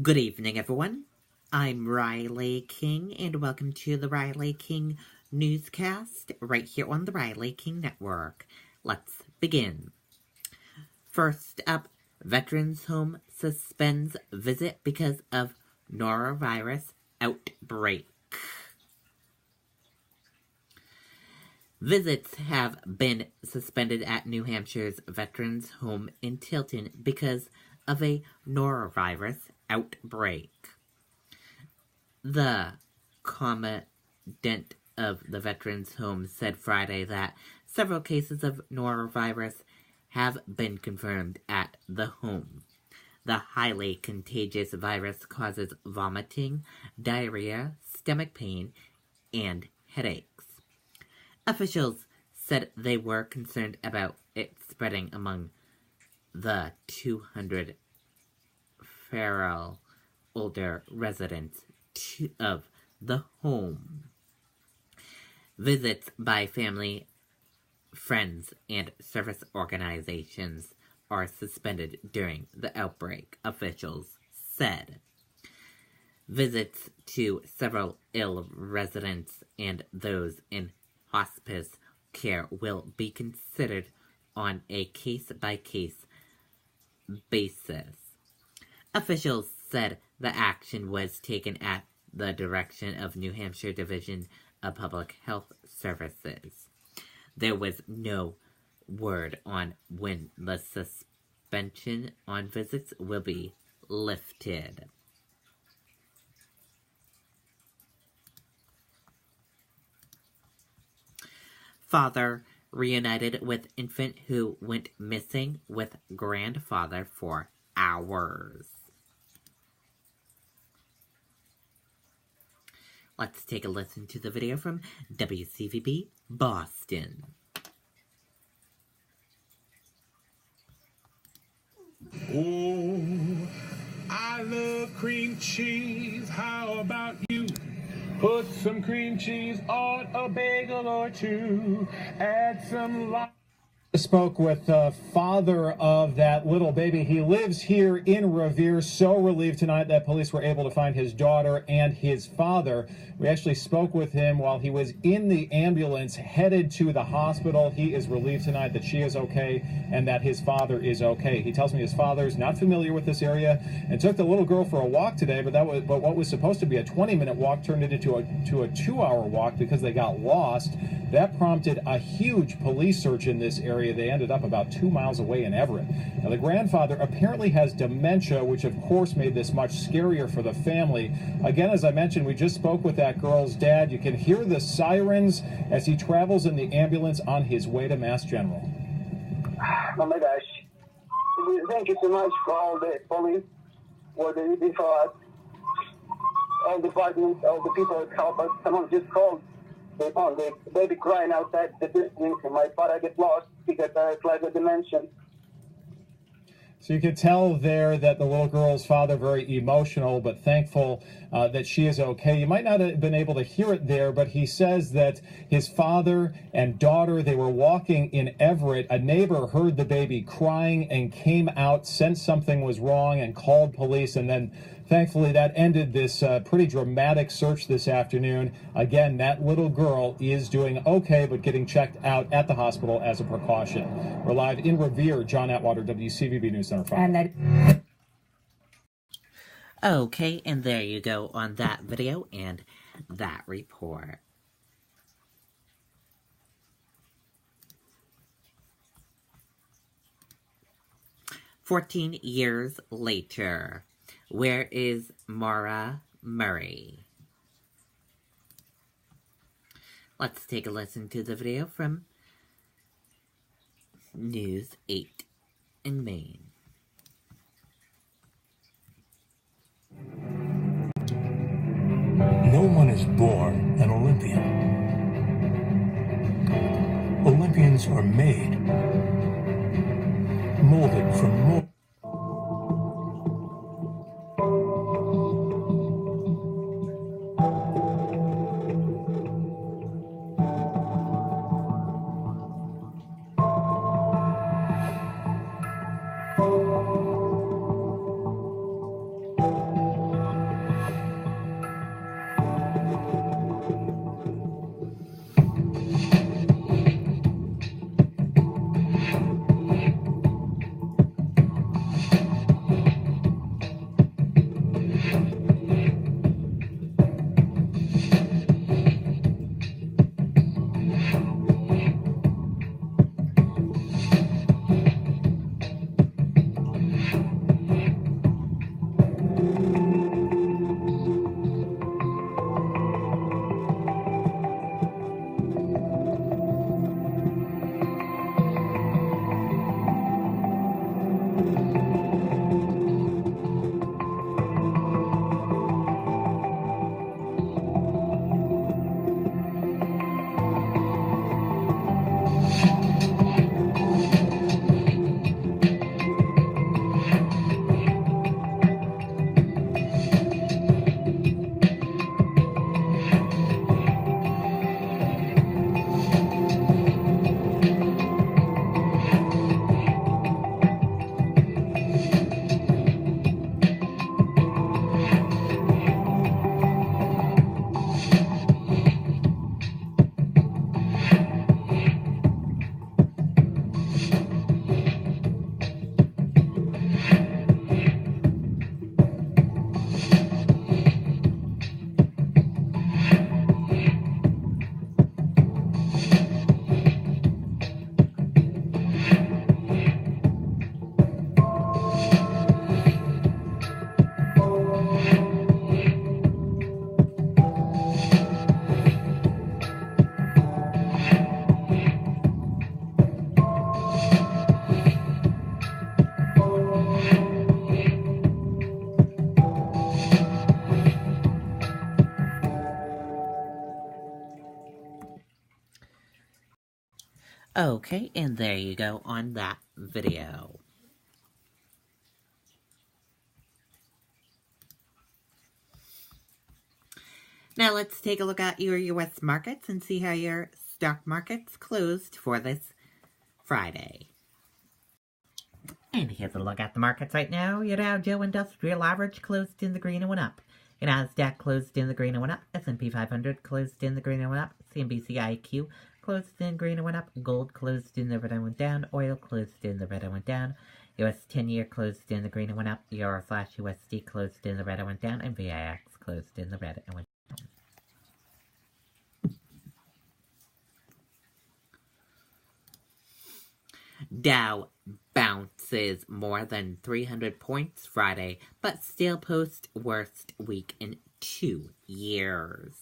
Good evening, everyone. I'm Riley King, and welcome to the Riley King Newscast right here on the Riley King Network. Let's begin. First up, Veterans Home suspends visit because of norovirus outbreak. Visits have been suspended at New Hampshire's Veterans Home in Tilton because of a norovirus outbreak. The commandant of the Veterans Home said Friday that several cases of norovirus have been confirmed at the home. The highly contagious virus causes vomiting, diarrhea, stomach pain, and headaches. Officials said they were concerned about it spreading among the 200 feral older residents of the home. Visits by family, friends, and service organizations are suspended during the outbreak, officials said. Visits to several ill residents and those in hospice care will be considered on a case-by-case basis. Officials said the action was taken at the direction of New Hampshire Division of Public Health Services. There was no word on when the suspension on visits will be lifted. Father reunited with infant who went missing with grandfather for hours. Let's take a listen to the video from WCVB Boston. Oh, I love cream cheese. How about you? Put some cream cheese on a bagel or two. Add some lime. Spoke with the father of that little baby. He lives here in Revere. So relieved tonight that police were able to find his daughter and his father. We actually spoke with him while he was in the ambulance headed to the hospital. He is relieved tonight that she is okay and that his father is okay. He tells me his father's not familiar with this area and took the little girl for a walk today, but what was supposed to be a 20-minute walk turned it into a 2-hour walk because they got lost. That prompted a huge police search in this area. They ended up about 2 miles away in Everett. Now, the grandfather apparently has dementia, which of course made this much scarier for the family. Again, as I mentioned, we just spoke with that girl's dad. You can hear the sirens as he travels in the ambulance on his way to Mass General. Oh my gosh. Thank you so much for all the police, what they did for us. All departments, all the people that help us. Someone just called. They found the baby crying outside the building, and my father get lost because I applied the dementia. So you could tell there that the little girl's father very emotional, but thankful that she is okay. You might not have been able to hear it there, but he says that his father and daughter, they were walking in Everett. A neighbor heard the baby crying and came out, sensed something was wrong, and called police. And then thankfully that ended this pretty dramatic search this afternoon. Again, that little girl is doing okay, but getting checked out at the hospital as a precaution. We're live in Revere. John Atwater, WCVB News Center 5. Okay, and there you go on that video and that report. "14 years later, where is Maura Murray?" Let's take a listen to the video from News 8 in Maine. No one is born an Olympian. Olympians are made, molded from more. Okay, and there you go on that video. Now let's take a look at your U.S. markets and see how your stock markets closed for this Friday. And here's a look at the markets right now. Your Dow Jones Industrial Average closed in the green and went up. Your Nasdaq closed in the green and went up. S&P 500 closed in the green and went up. CNBC IQ closed in green and went up. Gold closed in the red and went down. Oil closed in the red and went down. US 10-year closed in the green and went up. Euro/USD closed in the red and went down. And VIX closed in the red and went down. Dow bounces more than 300 points Friday, but still posts worst week in 2 years.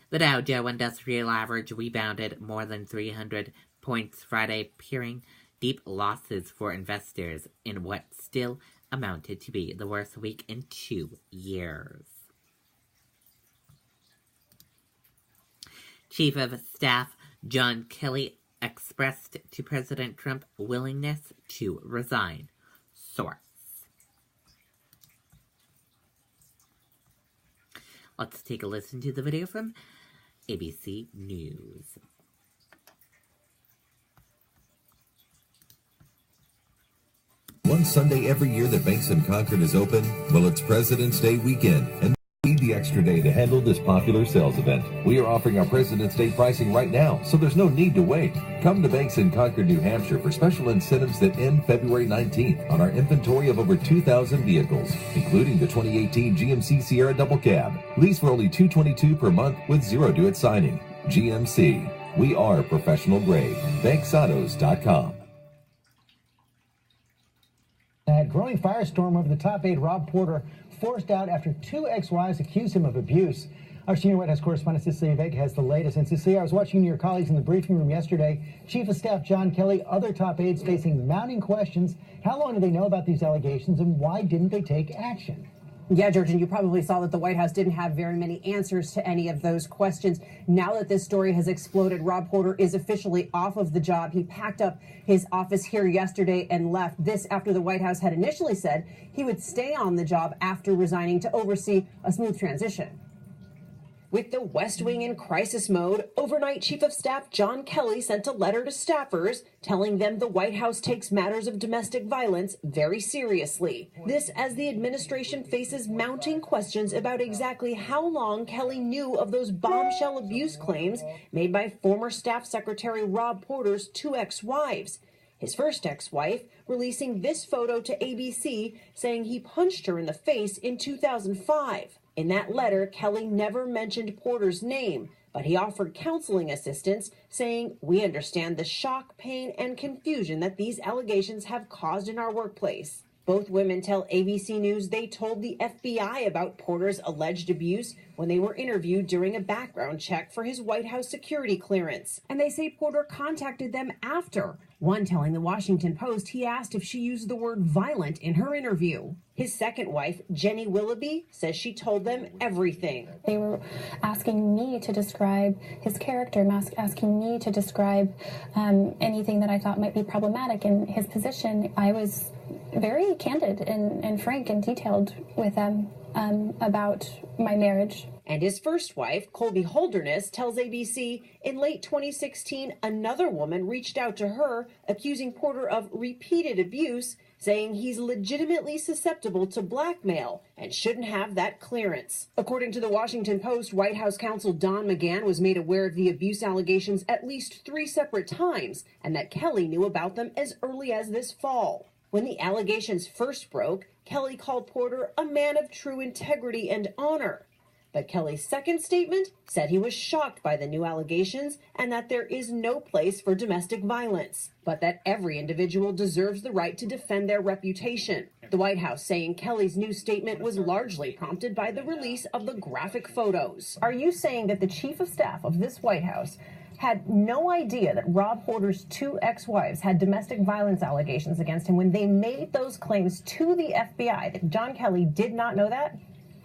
The Dow Jones Industrial Average rebounded more than 300 points Friday, appearing deep losses for investors in what still amounted to be the worst week in 2 years. Chief of Staff John Kelly expressed to President Trump willingness to resign. Source. Let's take a listen to the video from ABC News. One Sunday every year that Banks & Concord is open, well, it's President's Day weekend, and we need the extra day to handle this popular sales event. We are offering our President's Day pricing right now, so there's no need to wait. Come to Banks & Concord, New Hampshire for special incentives that end February 19th on our inventory of over 2,000 vehicles, including the 2018 GMC Sierra Double Cab. Lease for only $222 per month with zero due at signing. GMC. We are professional grade. BanksAutos.com. A growing firestorm over the top aide Rob Porter forced out after 2 ex-wives accused him of abuse. Our senior White House correspondent Cecilia Vega has the latest. And Cecilia, I was watching your colleagues in the briefing room yesterday. Chief of Staff John Kelly, other top aides facing mounting questions. How long do they know about these allegations, and why didn't they take action? Yeah, George, and you probably saw that the White House didn't have very many answers to any of those questions. Now that this story has exploded, Rob Porter is officially off of the job. He packed up his office here yesterday and left. This after the White House had initially said he would stay on the job after resigning to oversee a smooth transition. With the West Wing in crisis mode, overnight Chief of Staff John Kelly sent a letter to staffers telling them the White House takes matters of domestic violence very seriously. This as the administration faces mounting questions about exactly how long Kelly knew of those bombshell abuse claims made by former Staff Secretary Rob Porter's 2 ex-wives. His first ex-wife releasing this photo to ABC saying he punched her in the face in 2005. In that letter, Kelly never mentioned Porter's name, but he offered counseling assistance, saying, "We understand the shock, pain, and confusion that these allegations have caused in our workplace." Both women tell ABC News they told the FBI about Porter's alleged abuse when they were interviewed during a background check for his White House security clearance. And they say Porter contacted them after, one telling the Washington Post he asked if she used the word violent in her interview. His second wife, Jenny Willoughby, says she told them everything. They were asking me to describe his character, asking me to describe anything that I thought might be problematic in his position. I was very candid and frank and detailed with them about my marriage. And his first wife, Colby Holderness, tells ABC in late 2016, another woman reached out to her accusing Porter of repeated abuse, saying he's legitimately susceptible to blackmail and shouldn't have that clearance. According to the Washington Post, White House counsel Don McGahn was made aware of the abuse allegations at least 3 separate times, and that Kelly knew about them as early as this fall. When the allegations first broke, Kelly called Porter a man of true integrity and honor. But Kelly's second statement said he was shocked by the new allegations and that there is no place for domestic violence, but that every individual deserves the right to defend their reputation. The White House saying Kelly's new statement was largely prompted by the release of the graphic photos. Are you saying that the chief of staff of this White House had no idea that Rob Porter's 2 ex-wives had domestic violence allegations against him when they made those claims to the FBI, that John Kelly did not know that?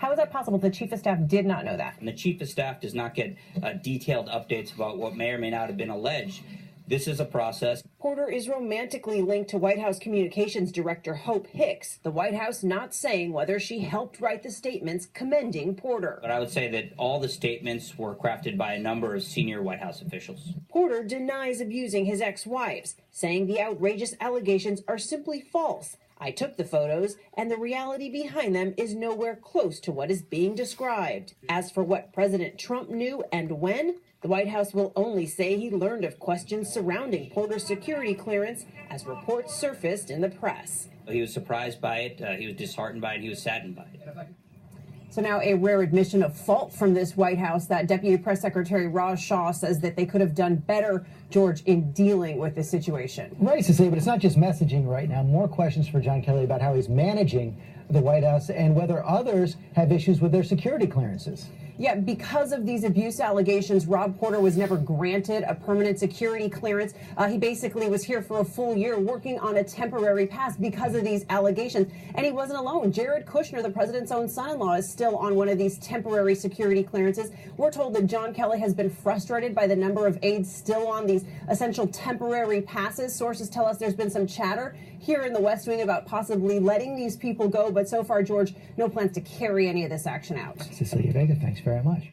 How is that possible? The chief of staff did not know that. And the chief of staff does not get detailed updates about what may or may not have been alleged. This is a process. Porter is romantically linked to White House Communications Director Hope Hicks, the White House not saying whether she helped write the statements commending Porter. But I would say that all the statements were crafted by a number of senior White House officials. Porter denies abusing his ex-wives, saying the outrageous allegations are simply false. I took the photos, and the reality behind them is nowhere close to what is being described. As for what President Trump knew and when, the White House will only say he learned of questions surrounding Porter's security clearance as reports surfaced in the press. He was surprised by it, he was disheartened by it, he was saddened by it. So now a rare admission of fault from this White House. That Deputy Press Secretary Raj Shah says that they could have done better, George, in dealing with this situation. Right, Cecilia, but it's not just messaging right now. More questions for John Kelly about how he's managing the White House and whether others have issues with their security clearances. Yeah, because of these abuse allegations, Rob Porter was never granted a permanent security clearance. He basically was here for a full year working on a temporary pass because of these allegations. And he wasn't alone. Jared Kushner, the president's own son-in-law, is still on one of these temporary security clearances. We're told that John Kelly has been frustrated by the number of aides still on these essential temporary passes. Sources tell us there's been some chatter here in the West Wing about possibly letting these people go. But so far, George, no plans to carry any of this action out. Cecilia Vega, thanks very much.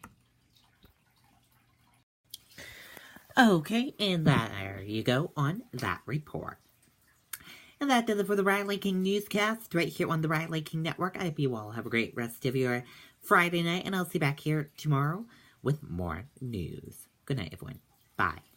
Okay, and there you go on that report. And that does it for the Riley King Newscast right here on the Riley King Network. I hope you all have a great rest of your Friday night, and I'll see you back here tomorrow with more news. Good night, everyone. Bye.